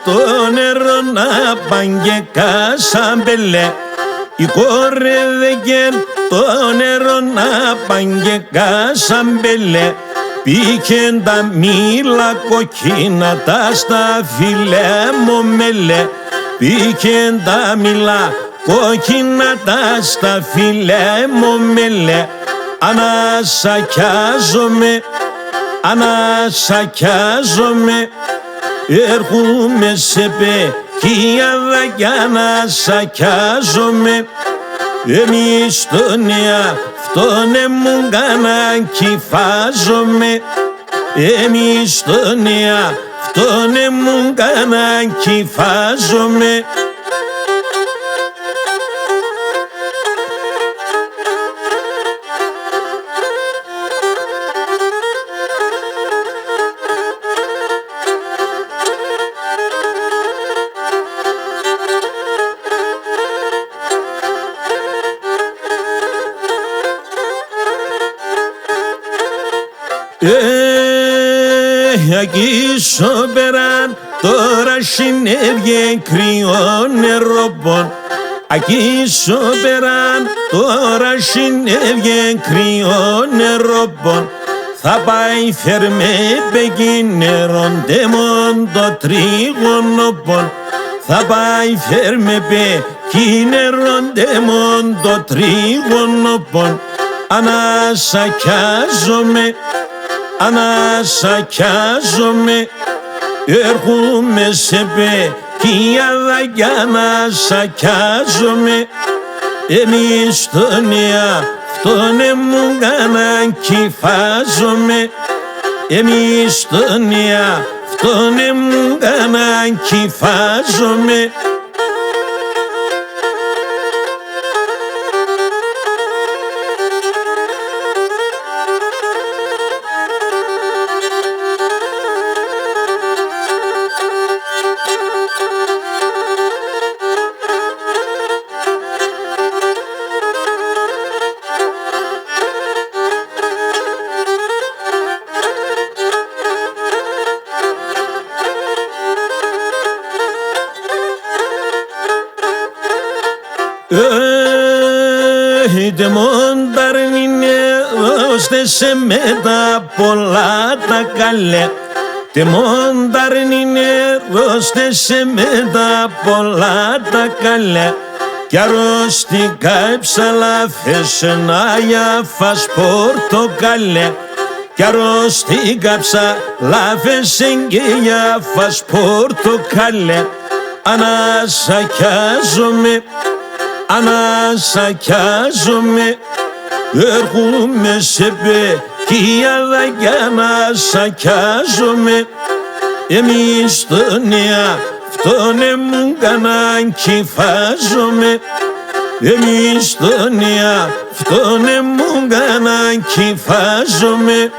το νερό να παν και κασαμπελέ. Η κόρη δεκέν το νερό να παν και κασαμπελέ. Πήγεν τα μήλα κοκκίνα τα στα φιλέ μου μελέ. Πήγεν τα μήλα κοκκίνα τα στα φιλέ μου μελέ. Ανασακιάζομαι, ανασακιάζομαι, έρχομαι σε πεκίαδα κι ανασακιάζομαι. Εμείς το νέα φτώνε μου κάναν κυφάζομαι. Εμείς το νέα φτώνε μου κάναν κυφάζομαι. Εκεί σοπεράν τώρα συνέβγε κρυό νερόπον. Εκεί σοπεράν τώρα συνέβγε κρυό νερόπον. Θα πάει φέρμε πεκίνερον τεμόν το τρίγωνοπον. Θα πάει φέρμε πεκίνερον τεμόν το τρίγωνοπον. Ανασακιάζομαι, ανασακιάζομαι, έρχομαι σε πεκίαδα κι ανασακιάζομαι. Εμείς το νέα φτώνε μου κάναν κυφάζομαι. Εμείς το νέα φτώνε μου κάναν κυφάζομαι. Είτε μονταρνίνε ώστε σε μετά πολλά τα καλέ. Τε μονταρνίνε ώστε σε μετά πολλά τα καλέ. Κι αρρώστηκα έψαλα θες να για φας πορτοκαλέ. Κι αρρώστηκα ψαλά θες και για φας πορτοκαλέ. Ανασακιάζομαι, ανασακιάζομαι, έρχομαι σε πεκίαδα κι ανασακιάζομαι. Εμείς το νέα φτώνε μου κάναν κυφάζομαι. Εμείς το νέα φτώνε μου κάναν κυφάζομαι.